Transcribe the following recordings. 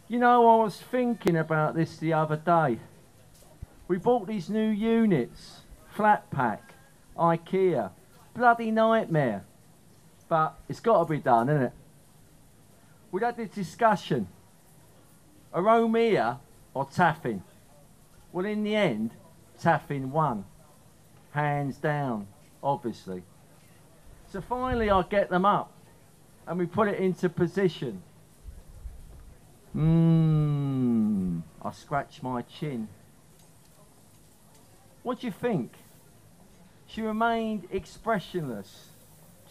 You know, I was thinking about this the other day. We bought these new units, Flapjack, IKEA. Bloody nightmare. But it's got to be done, isn't it? We had this discussion. Aromia or Taffin? Well, in the end, Taffin won. Hands down, obviously. So finally I get them up and we put it into position. I scratch my chin. What do you think? She remained expressionless,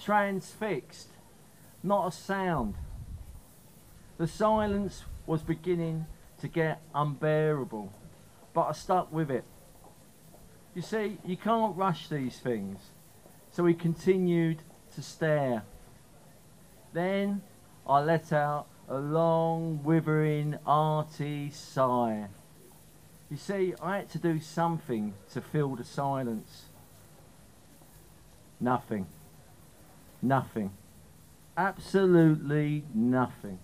transfixed, not a sound. The silence was beginning to get unbearable, but I stuck with it. You see, you can't rush these things, so we continued to stare. Then I let out a long, withering, arty sigh. You see, I had to do something to fill the silence. Nothing. Nothing. Absolutely nothing.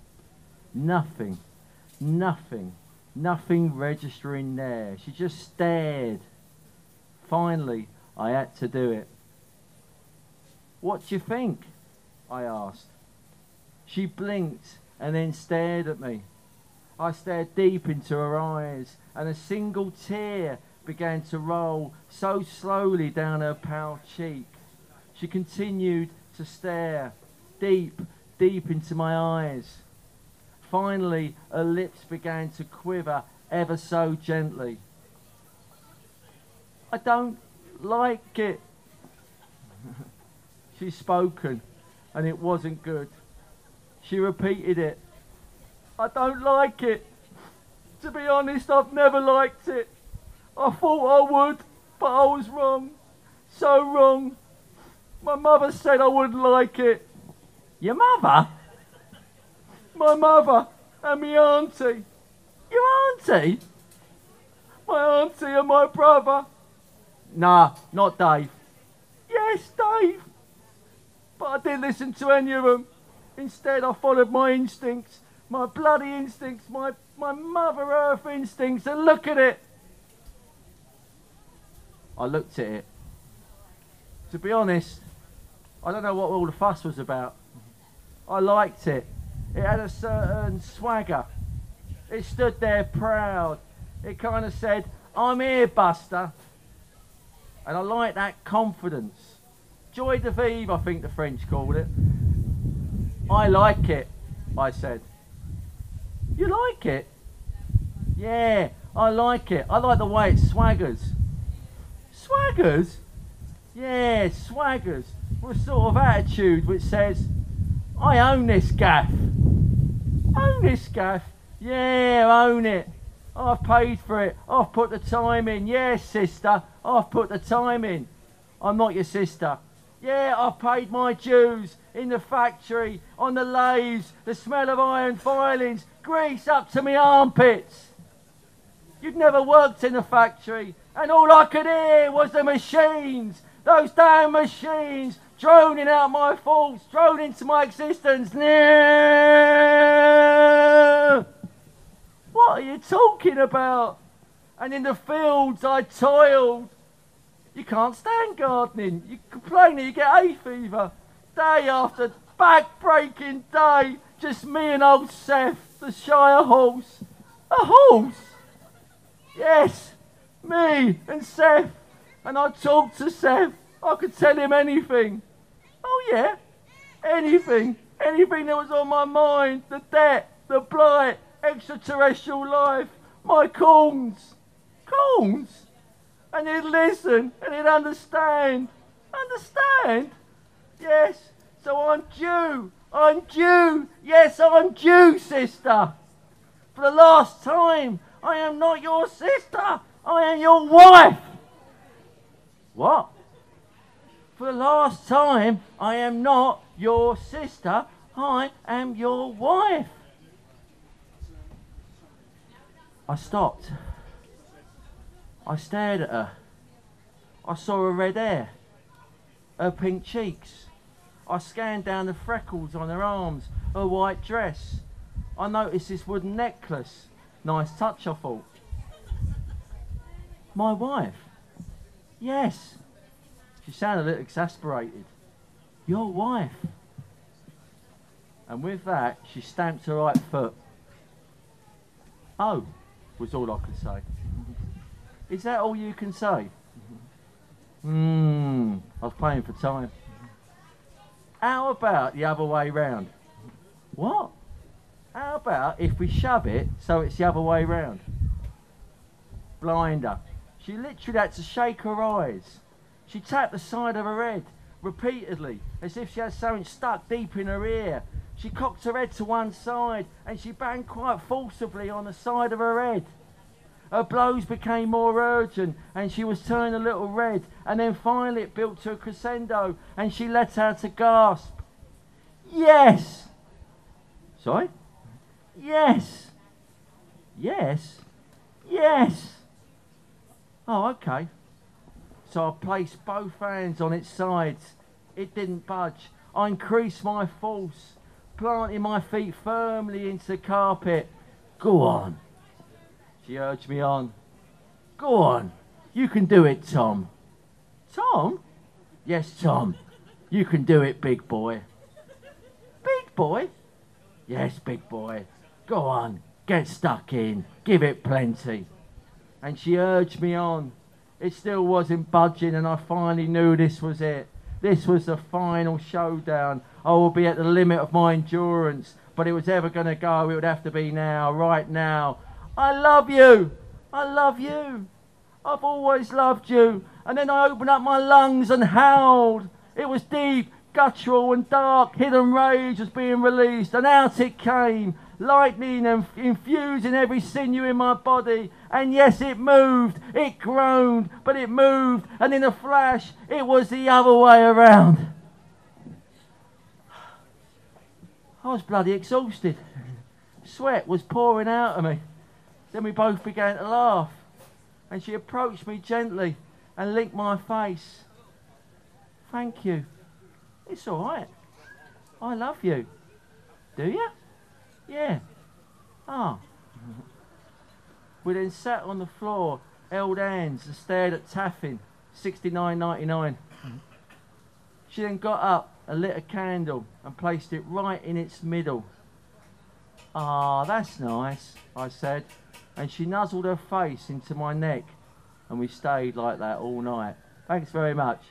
Nothing. Nothing. Nothing registering there. She just stared. Finally, I had to do it. What do you think? I asked. She blinked and then stared at me. I stared deep into her eyes, and a single tear began to roll so slowly down her pale cheek. She continued to stare deep, deep into my eyes. Finally, her lips began to quiver ever so gently. I don't like it. She'd spoken, and it wasn't good. She repeated it. I don't like it. To be honest, I've never liked it. I thought I would, but I was wrong. So wrong. My mother said I wouldn't like it. Your mother? My mother and my auntie. Your auntie? My auntie and my brother. Nah, not Dave. Yes, Dave. But I didn't listen to any of them. Instead, I followed my instincts. My bloody instincts, my Mother Earth instincts, and look at it. I looked at it. To be honest, I don't know what all the fuss was about. I liked it. It had a certain swagger. It stood there proud. It kind of said, I'm here, Buster. And I like that confidence. Joie de vivre, I think the French called it. I like it, I said. You like it? Yeah, I like it. I like the way it swaggers. Swaggers? Yeah, swaggers. With a sort of attitude which says, I own this gaff. Own this gaff? Yeah, own it. I've paid for it. I've put the time in. Yes, sister, I've put the time in. I'm not your sister. Yeah, I've paid my dues in the factory, on the lathes, the smell of iron filings, grease up to my armpits. You'd never worked in a factory, and all I could hear was the machines, those damn machines, droning out my thoughts, droning into my existence. What are you talking about? And in the fields I toiled. You can't stand gardening. You complain that you get hay fever. Day after back-breaking day, just me and old Seth, the Shire horse. A horse? Yes, me and Seth. And I talked to Seth. I could tell him anything. Oh yeah, anything. Anything that was on my mind. The debt, the blight, extraterrestrial life, my corns. Corns? And he'd listen, and he'd understand. Understand? Yes, so I'm due. I'm due. Yes, I'm due, sister. For the last time, I am not your sister. I am your wife. What? For the last time, I am not your sister. I am your wife. I stopped. I stared at her. I saw her red hair, her pink cheeks. I scanned down the freckles on her arms, her white dress. I noticed this wooden necklace. Nice touch, I thought. My wife? Yes. She sounded a little exasperated. Your wife? And with that, she stamped her right foot. Oh, was all I could say. Is that all you can say? I was playing for time. How about the other way round? What? How about if we shove it so it's the other way round? Blinder. She literally had to shake her eyes. She tapped the side of her head repeatedly, as if she had something stuck deep in her ear. She cocked her head to one side and she banged quite forcibly on the side of her head. Her blows became more urgent and she was turning a little red, and then finally it built to a crescendo and she let out a gasp. Yes! Sorry? Yes! Yes? Yes! Oh, okay. So I placed both hands on its sides. It didn't budge. I increased my force, planting my feet firmly into the carpet. Go on. She urged me on. Go on. You can do it, Tom. Tom? Yes, Tom. You can do it, big boy. Big boy? Yes, big boy. Go on. Get stuck in. Give it plenty. And she urged me on. It still wasn't budging, and I finally knew this was it. This was the final showdown. I will be at the limit of my endurance, but it was ever going to go. It would have to be now, right now. I love you. I love you. I've always loved you. And then I opened up my lungs and howled. It was deep, guttural and dark. Hidden rage was being released, and out it came, lightning and infusing every sinew in my body. And yes, it moved, it groaned, but it moved, and in a flash it was the other way around. I was bloody exhausted. Sweat was pouring out of me. Then we both began to laugh, and she approached me gently and licked my face. Thank you. It's all right. I love you. Do you? Yeah. Ah. We then sat on the floor, held hands and stared at Taffin, $69.99. She then got up and lit a candle and placed it right in its middle. Ah, that's nice, I said, and she nuzzled her face into my neck, and we stayed like that all night. Thanks very much.